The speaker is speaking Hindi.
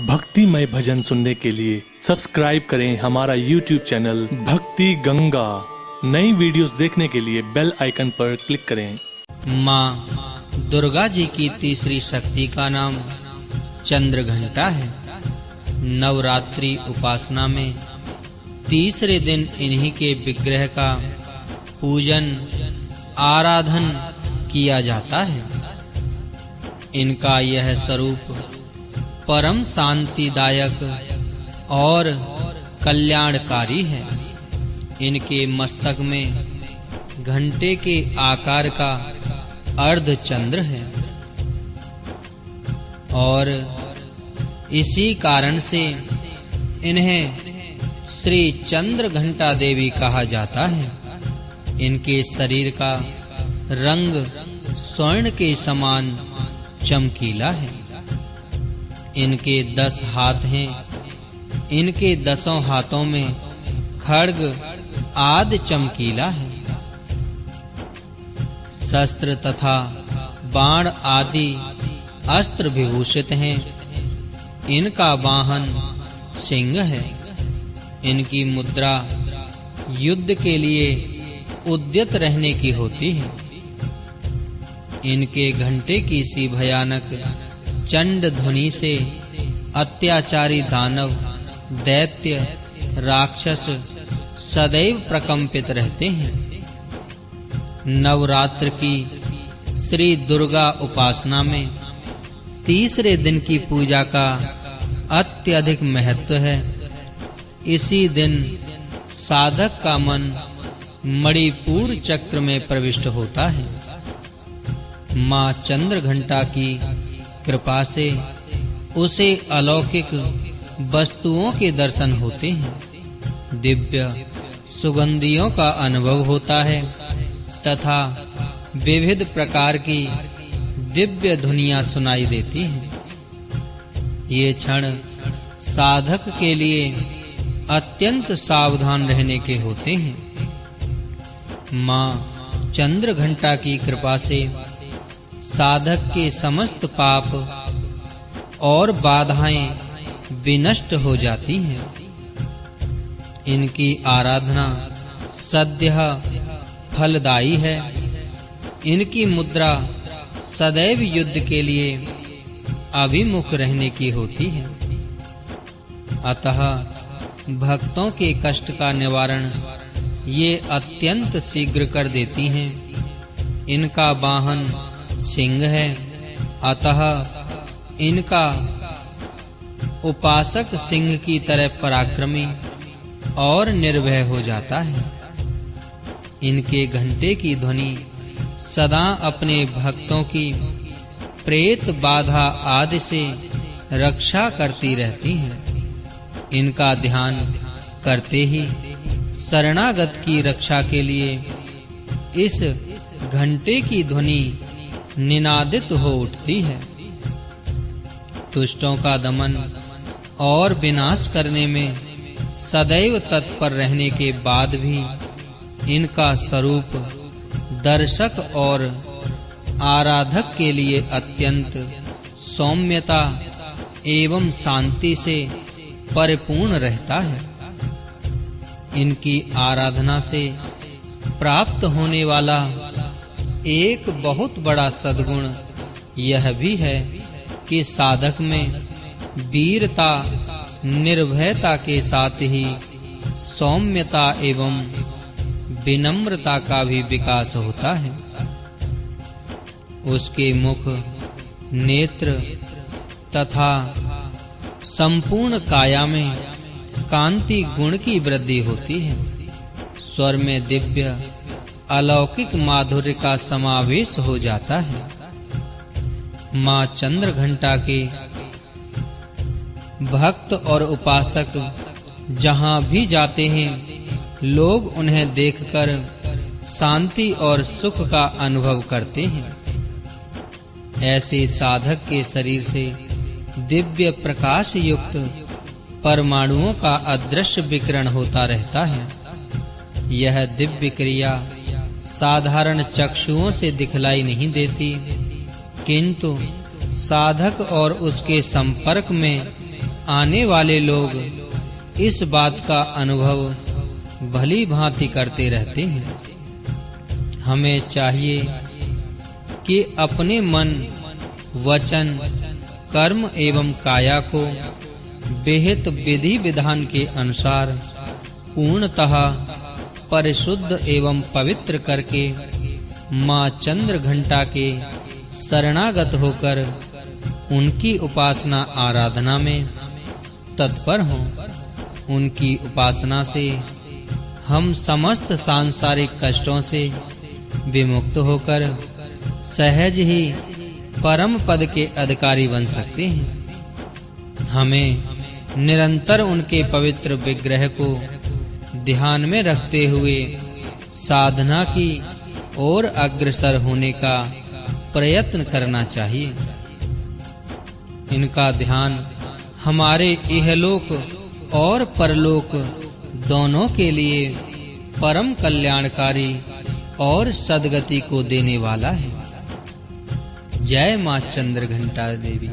भक्तिमय भजन सुनने के लिए सब्सक्राइब करें हमारा YouTube चैनल भक्ति गंगा। नई वीडियोस देखने के लिए बेल आइकन पर क्लिक करें। माँ दुर्गा जी की तीसरी शक्ति का नाम चंद्र घंटा है। नवरात्रि उपासना में तीसरे दिन इन्हीं के विग्रह का पूजन आराधन किया जाता है। इनका यह स्वरूप परम शांतिदायक और कल्याणकारी है। इनके मस्तक में घंटे के आकार का अर्धचंद्र है और इसी कारण से इन्हें श्री चंद्र घंटा देवी कहा जाता है। इनके शरीर का रंग स्वर्ण के समान चमकीला है। इनके 10 हाथ हैं। इनके 10 हाथों में खड्ग आदि चमकीला है। शस्त्र तथा बाण आदि अस्त्र विभूषित हैं। इनका वाहन सिंह है। इनकी मुद्रा युद्ध के लिए उद्यत रहने की होती है। इनके घंटे की सी भयानक चंड ध्वनि से अत्याचारी दानव, दैत्य, राक्षस सदैव प्रकंपित रहते हैं। नवरात्र की श्री दुर्गा उपासना में तीसरे दिन की पूजा का अत्यधिक महत्व है। इसी दिन साधक का मन मणिपुर चक्र में प्रविष्ट होता है। माँ चंद्र घंटा की कृपा से उसे अलौकिक वस्तुओं के दर्शन होते हैं। दिव्य सुगंधियों का अनुभव होता है तथा विविध प्रकार की दिव्य ध्वनियां सुनाई देती हैं। ये क्षण साधक के लिए अत्यंत सावधान रहने के होते हैं। माँ चंद्र घंटा की कृपा से साधक के समस्त पाप और बाधाएं विनष्ट हो जाती हैं। इनकी आराधना सद्यः फलदायी है। इनकी मुद्रा सदैव युद्ध के लिए अभिमुख रहने की होती है। अतः भक्तों के कष्ट का निवारण ये अत्यंत शीघ्र कर देती हैं। इनका वाहन सिंह है। अतः इनका उपासक सिंह की तरह पराक्रमी और निर्भय हो जाता है। इनके घंटे की ध्वनि सदा अपने भक्तों की प्रेत बाधा आदि से रक्षा करती रहती है। इनका ध्यान करते ही शरणागत की रक्षा के लिए इस घंटे की ध्वनि निनादित हो उठती है। दुष्टों का दमन और विनाश करने में सदैव तत्पर रहने के बाद भी इनका स्वरूप दर्शक और आराधक के लिए अत्यंत सौम्यता एवं शांति से परिपूर्ण रहता है। इनकी आराधना से प्राप्त होने वाला एक बहुत बड़ा सद्गुण यह भी है कि साधक में वीरता, निर्भयता के साथ ही सौम्यता एवं विनम्रता का भी विकास होता है। उसके मुख, नेत्र तथा संपूर्ण काया में कांति गुण की वृद्धि होती है। स्वर में दिव्य अलौकिक माधुर्य का समावेश हो जाता है। माँ चंद्र घंटा के भक्त और उपासक जहां भी जाते हैं, लोग उन्हें देखकर शांति और सुख का अनुभव करते हैं। ऐसे साधक के शरीर से दिव्य प्रकाश युक्त परमाणुओं का अदृश्य विकिरण होता रहता है। यह दिव्य क्रिया साधारण चक्षुओं से दिखलाई नहीं देती, किंतु साधक और उसके संपर्क में आने वाले लोग इस बात का अनुभव भली भांति करते रहते हैं। हमें चाहिए कि अपने मन, वचन, कर्म एवं काया को विहित विधि विधान के अनुसार पूर्णतः परिशुद्ध एवं पवित्र करके माँ चंद्रघंटा के शरणागत होकर उनकी उपासना आराधना में तत्पर हों। उनकी उपासना से हम समस्त सांसारिक कष्टों से विमुक्त होकर सहज ही परम पद के अधिकारी बन सकते हैं। हमें निरंतर उनके पवित्र विग्रह को ध्यान में रखते हुए साधना की ओर अग्रसर होने का प्रयत्न करना चाहिए। इनका ध्यान हमारे इहलोक और परलोक दोनों के लिए परम कल्याणकारी और सद्गति को देने वाला है। जय मां चंद्रघंटा देवी।